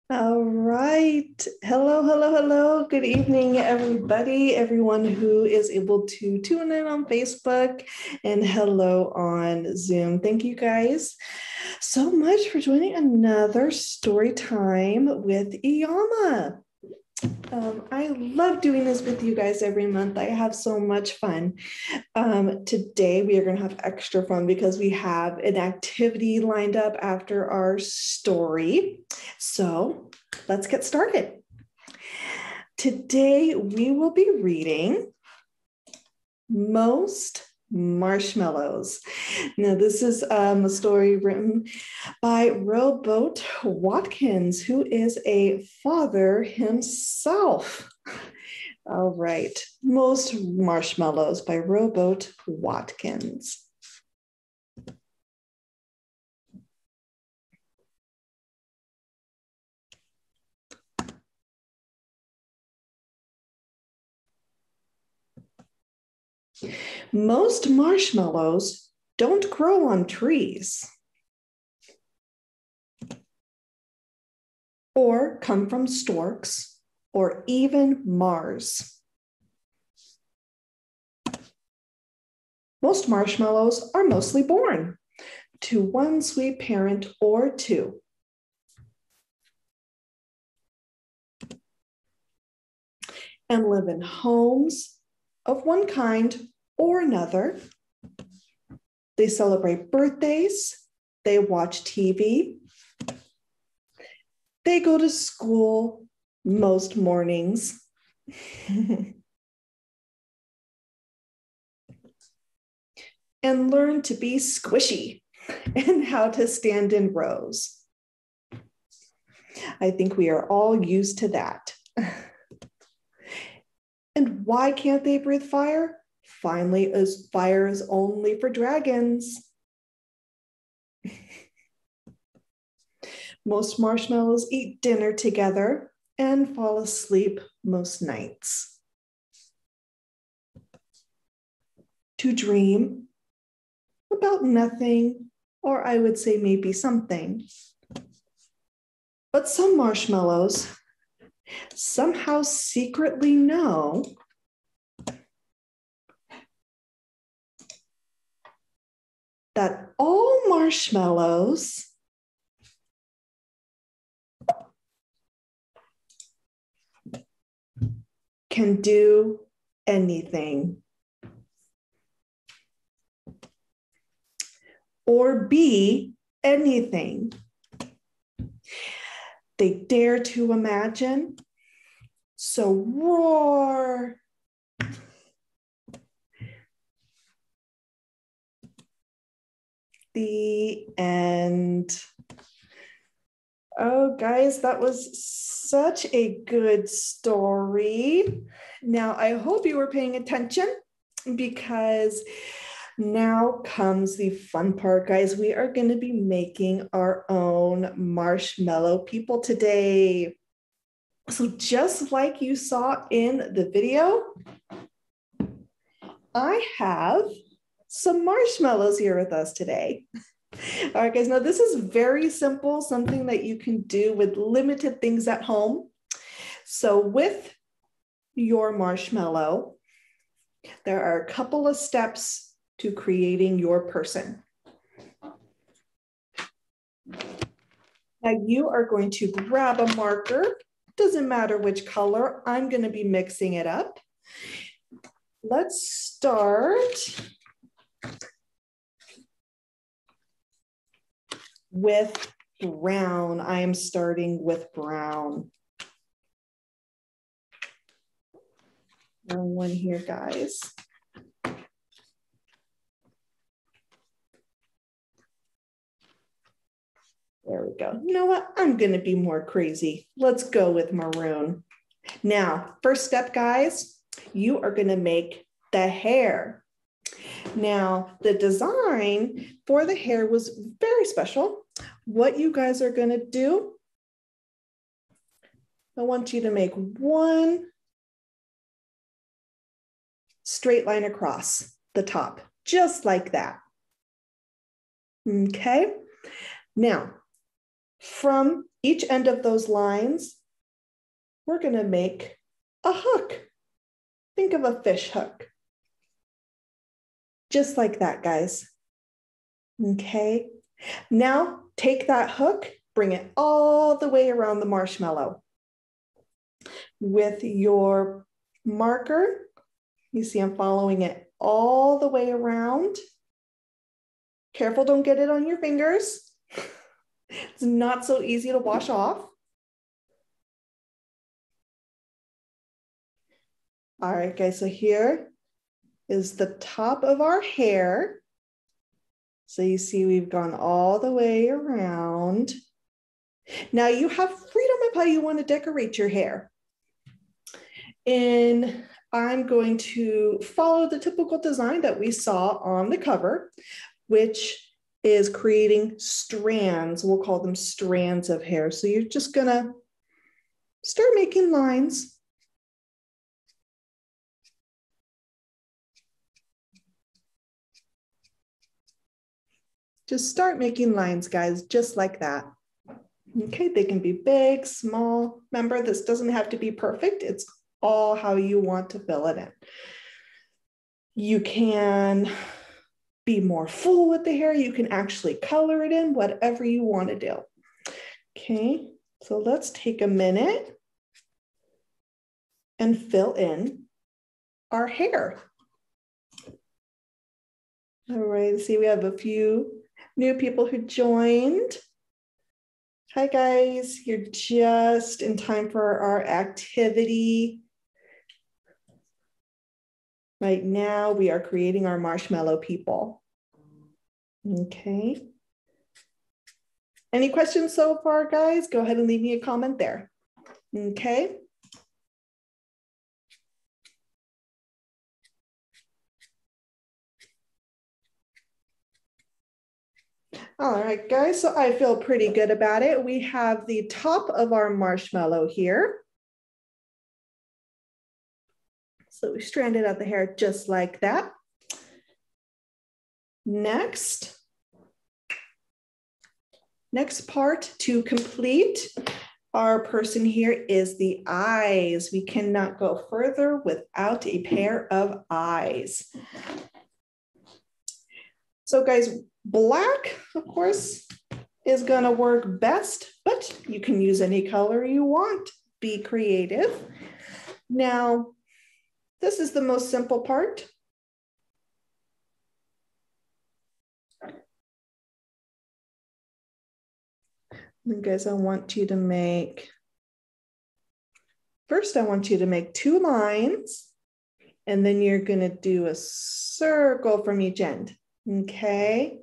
All right. Hello, hello, hello. Good evening, everybody, everyone who is able to tune in on Facebook, and hello on Zoom. Thank you guys so much for joining another story time with Iyama. I love doing this with you guys every month. I have so much fun. Today, we are going to have extra fun because we have an activity lined up after our story. So let's get started. Today, we will be reading Most Marshmallows. Now, this is a story written by Rowboat Watkins, who is a father himself. All right, Most Marshmallows by Rowboat Watkins. Most marshmallows don't grow on trees or come from storks or even Mars. Most marshmallows are mostly born to one sweet parent or two. And live in homes of one kind or another. They celebrate birthdays. They watch TV. They go to school most mornings. And learn to be squishy and how to stand in rows. I think we are all used to that. And why can't they breathe fire? Finally, as fire is only for dragons. Most marshmallows eat dinner together and fall asleep most nights. To dream about nothing, or I would say maybe something. But some marshmallows somehow secretly know that all marshmallows can do anything or be anything they dare to imagine. So roar. The end. Oh, guys, that was such a good story. Now, I hope you were paying attention because now comes the fun part, guys. We are going to be making our own marshmallow people today. So just like you saw in the video, I have some marshmallows here with us today. All right, guys, now this is very simple, something that you can do with limited things at home. So with your marshmallow, there are a couple of steps to creating your person. Now you are going to grab a marker. Doesn't matter which color, I'm going to be mixing it up. Let's start with brown. I am starting with brown. One here, guys. There we go. You know what? I'm going to be more crazy. Let's go with maroon. Now, first step, guys, you are going to make the hair. Now, the design for the hair was very special. What you guys are going to do, I want you to make one straight line across the top, just like that. Okay. Now, from each end of those lines, we're going to make a hook. Think of a fish hook. Just like that, guys. Okay. Now take that hook, bring it all the way around the marshmallow. With your marker, you see I'm following it all the way around. Careful, don't get it on your fingers. It's not so easy to wash off. All right, guys, so here is the top of our hair. So you see we've gone all the way around. Now you have freedom of how you want to decorate your hair. And I'm going to follow the typical design that we saw on the cover, which is creating strands. We'll call them strands of hair. So you're just gonna start making lines. Just start making lines, guys, just like that. Okay, they can be big, small. Remember, this doesn't have to be perfect. It's all how you want to fill it in. You can be more full with the hair. You can actually color it in, whatever you want to do. Okay, so let's take a minute and fill in our hair. All right, see, we have a few new people who joined. Hi guys, you're just in time for our activity. Right now, we are creating our marshmallow people. Okay. Any questions so far, guys? Go ahead and leave me a comment there. Okay. All right, guys, so I feel pretty good about it. We have the top of our marshmallow here. So we stranded out the hair just like that. Next part to complete our person here is the eyes. We cannot go further without a pair of eyes. So guys, black, of course, is gonna work best, but you can use any color you want. Be creative. Now, this is the most simple part. And guys, I want you to make, first I want you to make 2 lines, and then you're gonna do a circle from each end, okay?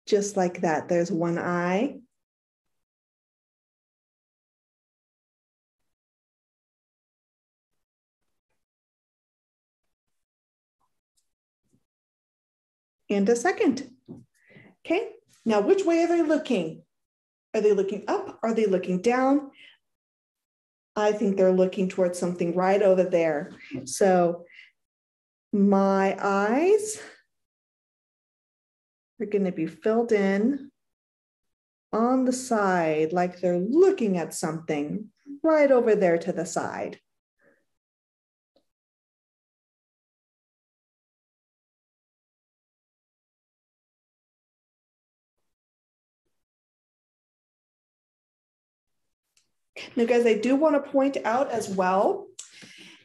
Just like that, there's 1 eye. And a second. Okay, now which way are they looking? Are they looking up? Are they looking down? I think they're looking towards something right over there. So my eyes are going to be filled in on the side like they're looking at something right over there to the side. Now, guys, I do want to point out as well,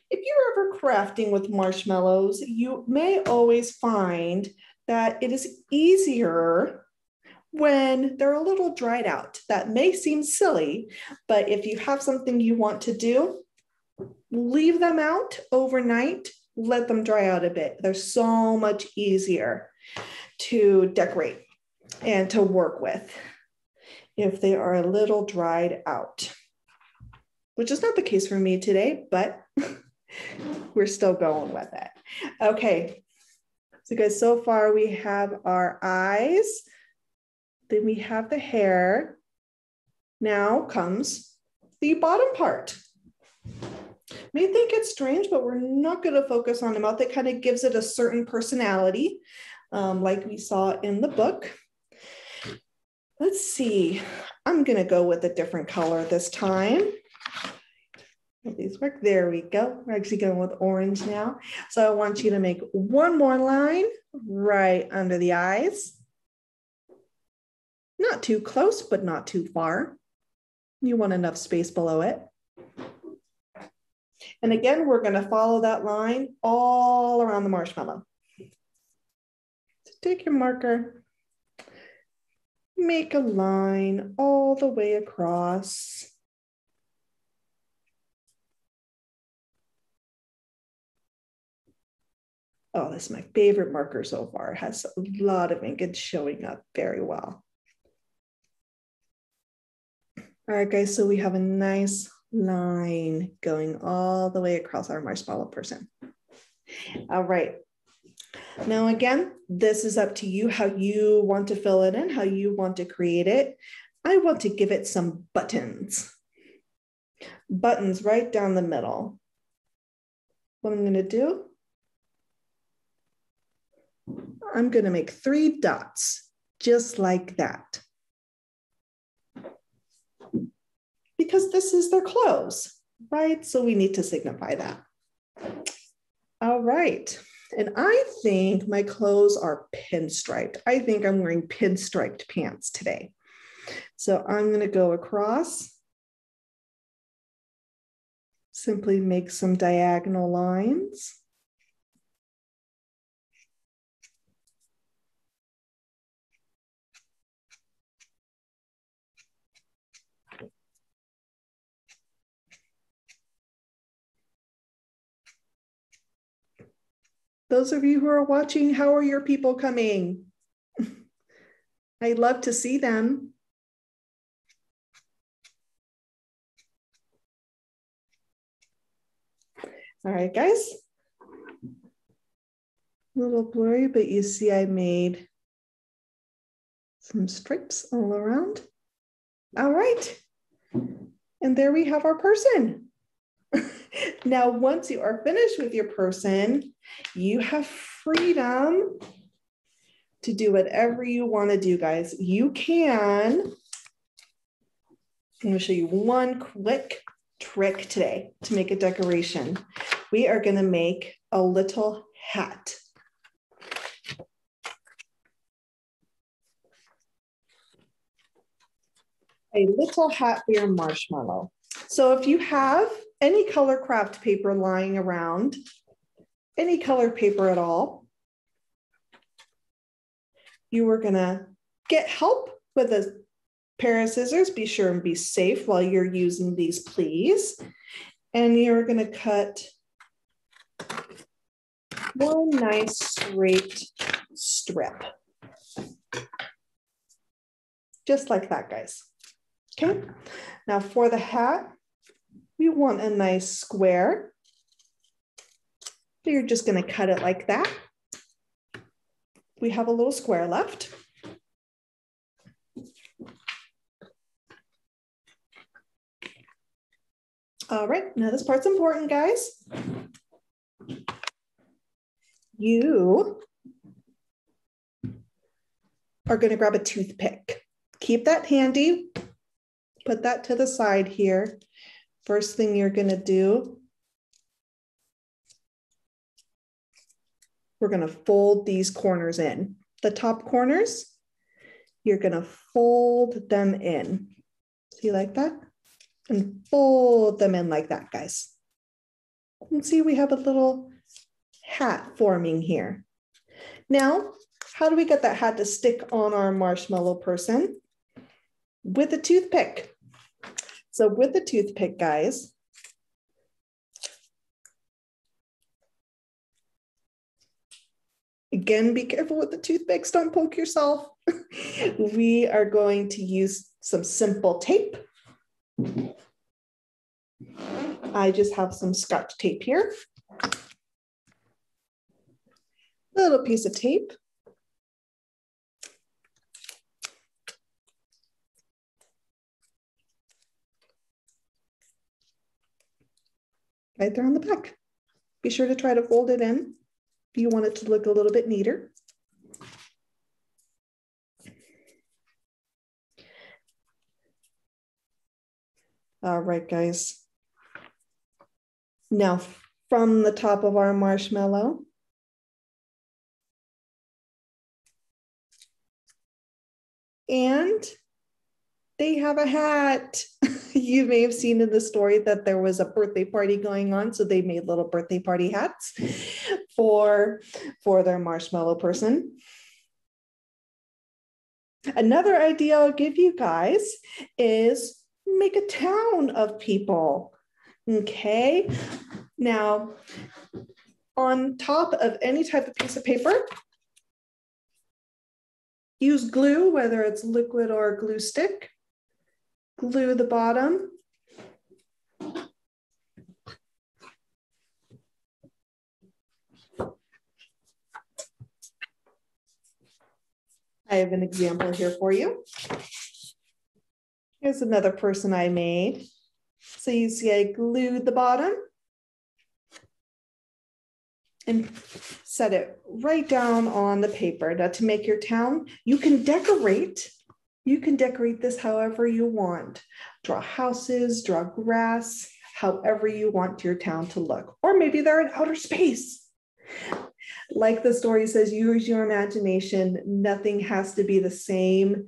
if you're ever crafting with marshmallows, you may always find that it is easier when they're a little dried out. That may seem silly, but if you have something you want to do, leave them out overnight, let them dry out a bit. They're so much easier to decorate and to work with if they are a little dried out, which is not the case for me today, but we're still going with it. Okay, so guys, so far we have our eyes, then we have the hair. Now comes the bottom part. May think it's strange, but we're not going to focus on the mouth. It kind of gives it a certain personality. like we saw in the book. Let's see, I'm gonna go with a different color this time. These work, there we go. We're actually going with orange now. So I want you to make one more line right under the eyes. Not too close, but not too far. You want enough space below it. And again, we're gonna follow that line all around the marshmallow. So take your marker, make a line all the way across. Oh, this is my favorite marker so far. It has a lot of ink. It's showing up very well. All right, guys, so we have a nice line going all the way across our marshmallow person. All right. Now, again, this is up to you how you want to fill it in, how you want to create it. I want to give it some buttons. Buttons right down the middle. What I'm going to do, I'm going to make 3 dots just like that. Because this is their clothes, right? So we need to signify that. All right. And I think my clothes are pinstriped. I think I'm wearing pinstriped pants today. So I'm going to go across, simply make some diagonal lines. Those of you who are watching, how are your people coming? I'd love to see them. All right, guys. A little blurry, but you see I made some stripes all around. All right. And there we have our person. Now, once you are finished with your person, you have freedom to do whatever you want to do, guys. You can, I'm going to show you one quick trick today to make a decoration. We are going to make a little hat. A little hat for your marshmallow. So if you have any color craft paper lying around, any color paper at all, you are gonna get help with a pair of scissors. Be sure and be safe while you're using these, please. And you're gonna cut one nice straight strip. Just like that, guys. Okay, now for the hat, we want a nice square. So you're just going to cut it like that. We have a little square left. All right, now this part's important, guys. You are going to grab a toothpick. Keep that handy. Put that to the side here. First thing you're going to do, we're going to fold these corners in. The top corners, you're going to fold them in. See, like that? And fold them in like that, guys. And see, we have a little hat forming here. Now, how do we get that hat to stick on our marshmallow person? With a toothpick. So with the toothpick, guys, again, be careful with the toothpicks, don't poke yourself. We are going to use some simple tape. I just have some Scotch tape here. Little piece of tape. Right there on the back. Be sure to try to fold it in if you want it to look a little bit neater. All right, guys. Now, from the top of our marshmallow, and they have a hat. You may have seen in the story that there was a birthday party going on, so they made little birthday party hats for their marshmallow person. Another idea I'll give you guys is make a town of people. Okay, now on top of any type of piece of paper, use glue, whether it's liquid or glue stick. Glue the bottom. I have an example here for you. Here's another person I made. So you see I glued the bottom and set it right down on the paper. Now to make your town, you can decorate. You can decorate this however you want. Draw houses, draw grass, however you want your town to look. Or maybe they're in outer space. Like the story says, use your imagination. Nothing has to be the same.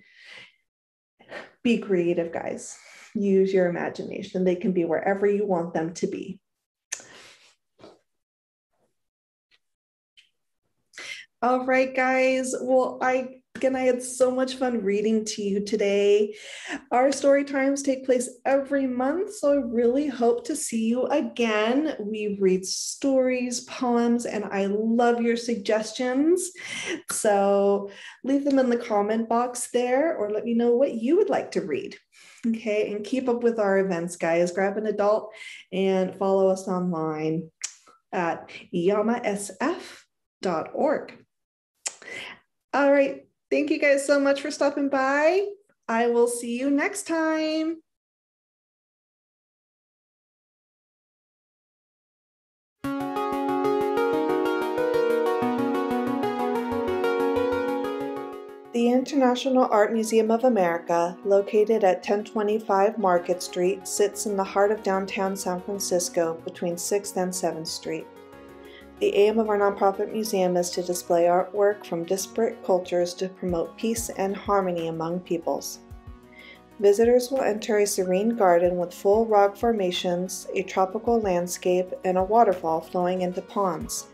Be creative, guys. Use your imagination. They can be wherever you want them to be. All right, guys. Well, I had so much fun reading to you today. Our story times take place every month, so I really hope to see you again. We read stories, poems, and I love your suggestions. So leave them in the comment box there, or let me know what you would like to read. Okay, and keep up with our events, guys. Grab an adult and follow us online at iyamasf.org. All right. Thank you guys so much for stopping by. I will see you next time. The International Art Museum of America, located at 1025 Market Street, sits in the heart of downtown San Francisco between 6th and 7th Street. The aim of our nonprofit museum is to display artwork from disparate cultures to promote peace and harmony among peoples. Visitors will enter a serene garden with full rock formations, a tropical landscape, and a waterfall flowing into ponds.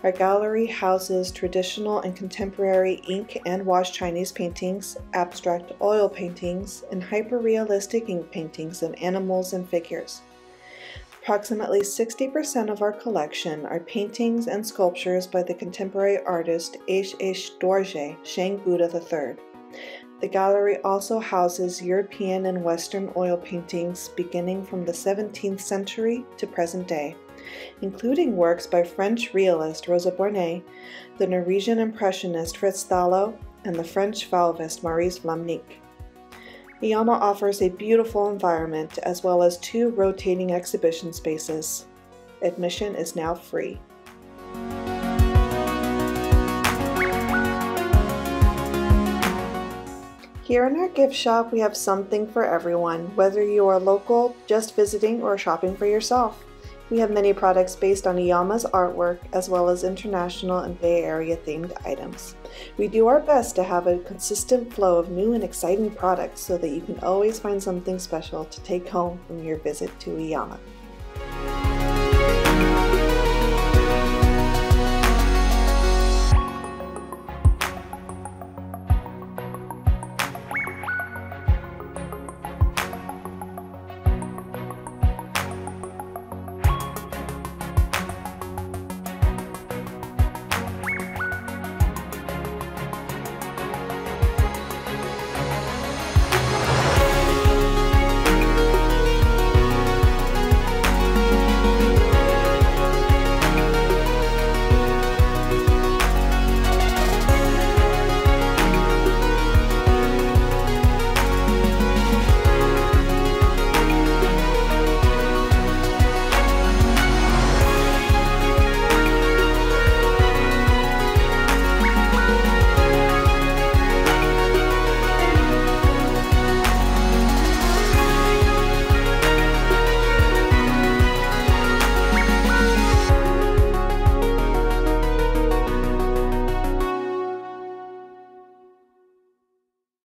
Our gallery houses traditional and contemporary ink and wash Chinese paintings, abstract oil paintings, and hyper-realistic ink paintings of animals and figures. Approximately 60% of our collection are paintings and sculptures by the contemporary artist H.H. Dorje, Shang Buddha III. The gallery also houses European and Western oil paintings beginning from the 17th century to present day, including works by French realist Rosa Bonheur, the Norwegian impressionist Frits Kahlo, and the French Fauvist Maurice Flaminique. IYAMA offers a beautiful environment as well as 2 rotating exhibition spaces. Admission is now free. Here in our gift shop, we have something for everyone, whether you are local, just visiting, or shopping for yourself. We have many products based on IYAMA's artwork, as well as international and Bay Area themed items. We do our best to have a consistent flow of new and exciting products so that you can always find something special to take home from your visit to IYAMA.